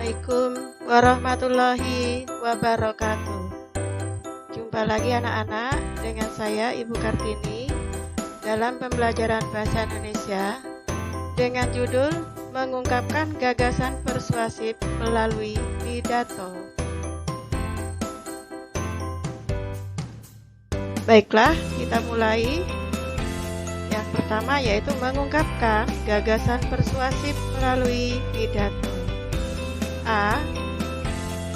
Assalamualaikum warahmatullahi wabarakatuh. Jumpa lagi anak-anak dengan saya Ibu Kartini dalam pembelajaran bahasa Indonesia dengan judul mengungkapkan gagasan persuasif melalui pidato. Baiklah, kita mulai. Yang pertama yaitu mengungkapkan gagasan persuasif melalui pidato. A.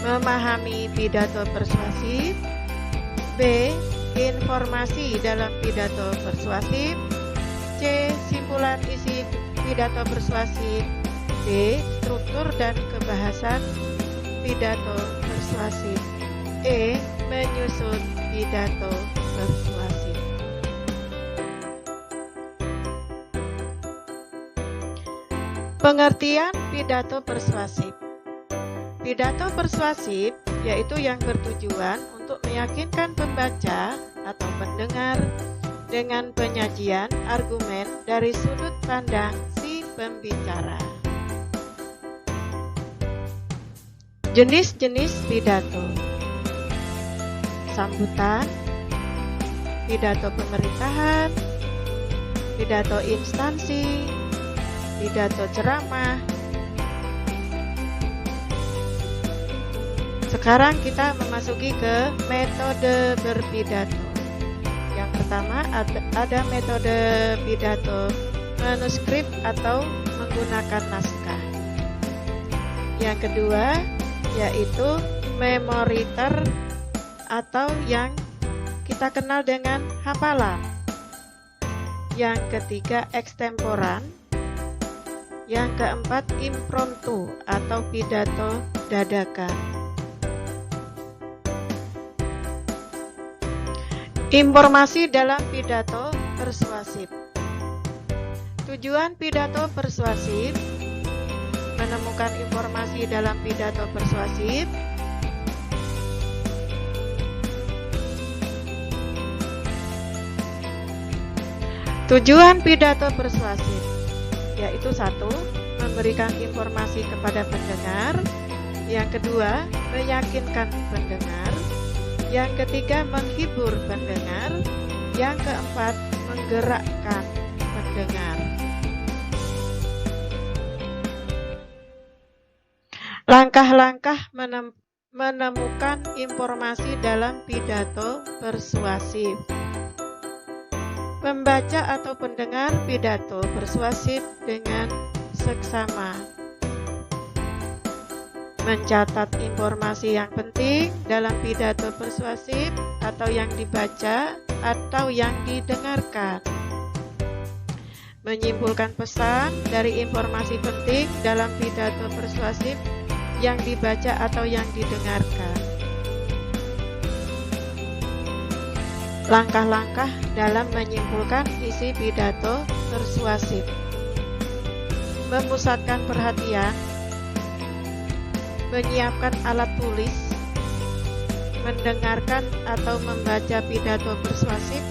Memahami pidato persuasif. B. Informasi dalam pidato persuasif. C. Simpulan isi pidato persuasif. D. Struktur dan kebahasan pidato persuasif. E. Menyusun pidato persuasif. Pengertian pidato persuasif. Pidato persuasif yaitu yang bertujuan untuk meyakinkan pembaca atau pendengar dengan penyajian argumen dari sudut pandang si pembicara. Jenis-jenis pidato: sambutan, pidato pemerintahan, pidato instansi, pidato ceramah. Sekarang kita memasuki ke metode berpidato. Yang pertama ada metode pidato manuskrip atau menggunakan naskah. Yang kedua yaitu memoriter atau yang kita kenal dengan hafalan. Yang ketiga ekstemporan. Yang keempat impromptu atau pidato dadakan. Informasi dalam pidato persuasif. Tujuan pidato persuasif: menemukan informasi dalam pidato persuasif, tujuan pidato persuasif yaitu satu, memberikan informasi kepada pendengar. Yang kedua, meyakinkan pendengar. Yang ketiga, menghibur pendengar. Yang keempat, menggerakkan pendengar. Langkah-langkah menemukan informasi dalam pidato persuasif. Membaca atau pendengar pidato persuasif dengan seksama. Mencatat informasi yang penting dalam pidato persuasif atau yang dibaca atau yang didengarkan. Menyimpulkan pesan dari informasi penting dalam pidato persuasif yang dibaca atau yang didengarkan. Langkah-langkah dalam menyimpulkan isi pidato persuasif. Memusatkan perhatian, menyiapkan alat tulis, mendengarkan atau membaca pidato persuasif,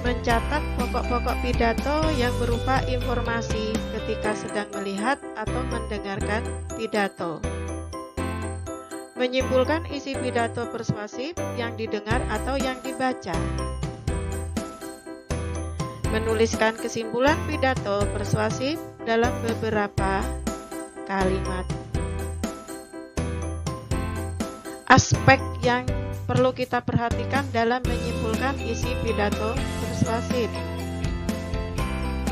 mencatat pokok-pokok pidato yang berupa informasi ketika sedang melihat atau mendengarkan pidato. Menyimpulkan isi pidato persuasif yang didengar atau yang dibaca. Menuliskan kesimpulan pidato persuasif dalam beberapa kalimat. Aspek yang perlu kita perhatikan dalam menyimpulkan isi pidato persuasif.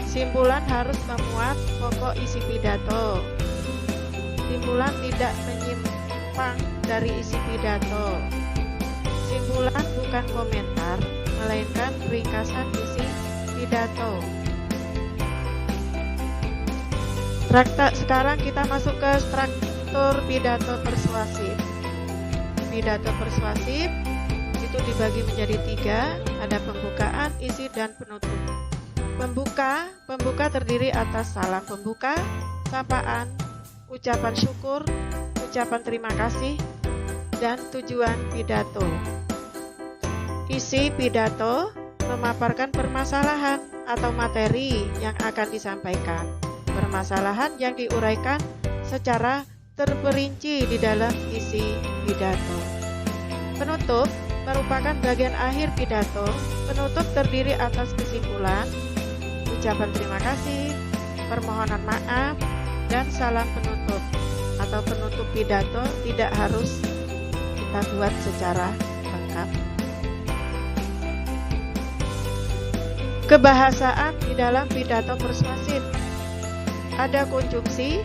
Simpulan harus memuat pokok isi pidato. Simpulan tidak menyimpang dari isi pidato. Simpulan bukan komentar, melainkan ringkasan isi pidato. Sekarang kita masuk ke struktur pidato persuasif. Pidato persuasif itu dibagi menjadi 3, ada pembukaan, isi, dan penutup. Pembuka terdiri atas salam pembuka, sapaan, ucapan syukur, ucapan terima kasih, dan tujuan pidato. Isi pidato memaparkan permasalahan atau materi yang akan disampaikan. Permasalahan yang diuraikan secara terperinci di dalam isi pidato. Penutup merupakan bagian akhir pidato. Penutup terdiri atas kesimpulan, ucapan terima kasih, permohonan maaf, dan salam penutup atau penutup pidato tidak harus kita buat secara lengkap. Kebahasaan di dalam pidato persuasif. Ada konjungsi.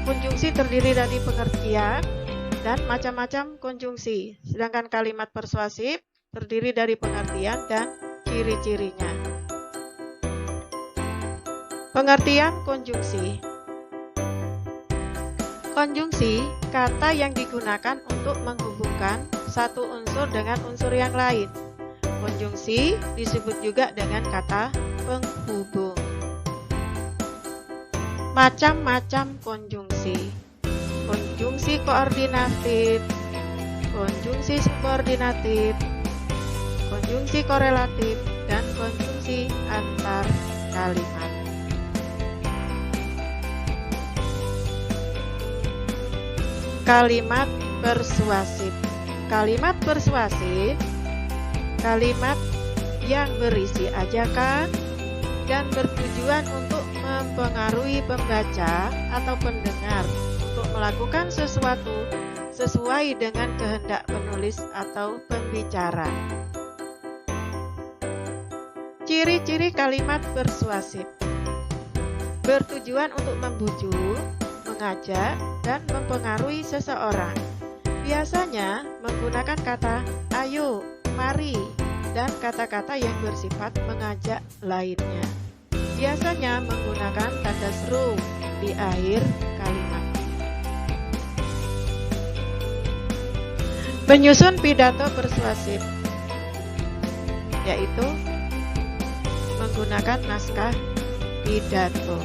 Konjungsi terdiri dari pengertian dan macam-macam konjungsi. Sedangkan kalimat persuasif terdiri dari pengertian dan ciri-cirinya. Pengertian konjungsi. Konjungsi, kata yang digunakan untuk menghubungkan satu unsur dengan unsur yang lain. Konjungsi disebut juga dengan kata penghubung. Macam-macam konjungsi. Konjungsi koordinatif, konjungsi subordinatif, konjungsi korelatif, dan konjungsi antar kalimat. Kalimat persuasif. Kalimat persuasif, kalimat yang berisi ajakan dan bertujuan untuk mempengaruhi pembaca atau pendengar untuk melakukan sesuatu sesuai dengan kehendak penulis atau pembicara. Ciri-ciri kalimat persuasif. Bertujuan untuk membujuk, mengajak, dan mempengaruhi seseorang. Biasanya menggunakan kata ayo, mari, dan kata-kata yang bersifat mengajak lainnya. Biasanya menggunakan tanda seru di akhir kalimat. Menyusun pidato persuasif, yaitu menggunakan naskah pidato.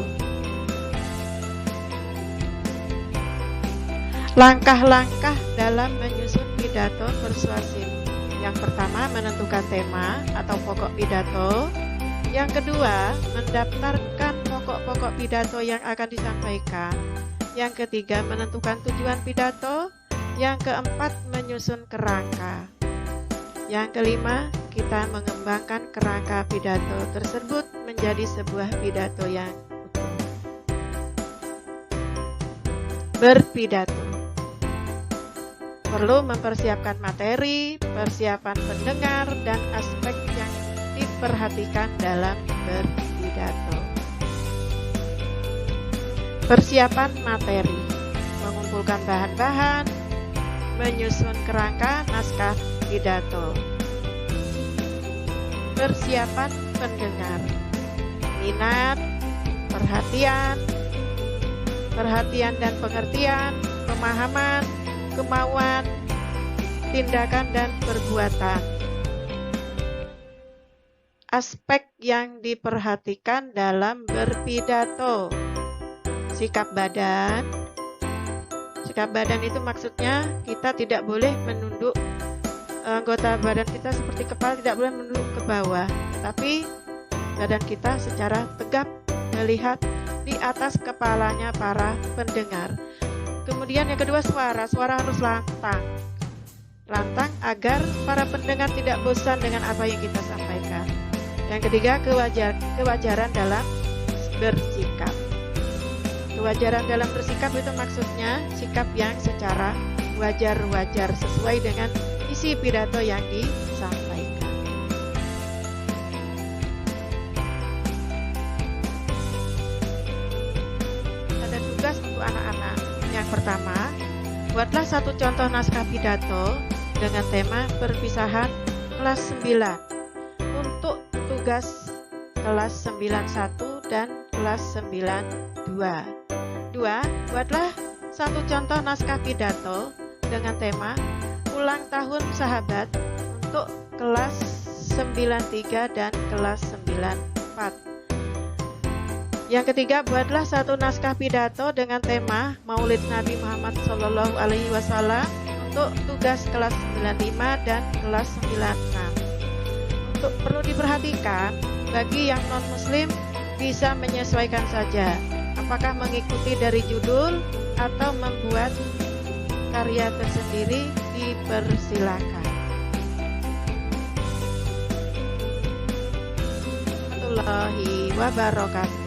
Langkah-langkah dalam menyusun pidato persuasif. Yang pertama, menentukan tema atau pokok pidato. Yang kedua, mendaftarkan pokok-pokok pidato yang akan disampaikan. Yang ketiga, menentukan tujuan pidato. Yang keempat, menyusun kerangka. Yang kelima, kita mengembangkan kerangka pidato tersebut menjadi sebuah pidato yang utuh. Berpidato. Perlu mempersiapkan materi, persiapan pendengar, dan aspek yang diperhatikan dalam berpidato. Persiapan materi, mengumpulkan bahan-bahan, menyusun kerangka naskah pidato. Persiapan pendengar, minat, perhatian dan pengertian, pemahaman, kemauan, tindakan dan perbuatan. Aspek yang diperhatikan dalam berpidato. Sikap badan. Sikap badan itu maksudnya kita tidak boleh menunduk anggota badan kita seperti kepala tidak boleh menunduk ke bawah, tapi badan kita secara tegap melihat di atas kepalanya para pendengar. Kemudian yang kedua, suara harus lantang agar para pendengar tidak bosan dengan apa yang kita sampaikan. Yang ketiga, kewajaran dalam bersikap. Kewajaran dalam bersikap itu maksudnya sikap yang secara wajar sesuai dengan isi pidato yang disampaikan. Ada tugas untuk anak-anak. Yang pertama, buatlah satu contoh naskah pidato dengan tema perpisahan kelas 9 untuk tugas kelas 91 dan kelas 92. 2. Buatlah satu contoh naskah pidato dengan tema ulang tahun sahabat untuk kelas 93 dan kelas 94. Yang ketiga, buatlah satu naskah pidato dengan tema Maulid Nabi Muhammad SAW untuk tugas kelas 95 dan kelas 96. Untuk perlu diperhatikan, bagi yang non-muslim bisa menyesuaikan saja. Apakah mengikuti dari judul atau membuat karya tersendiri, dipersilakan. Warahmatullahi wabarakatuh.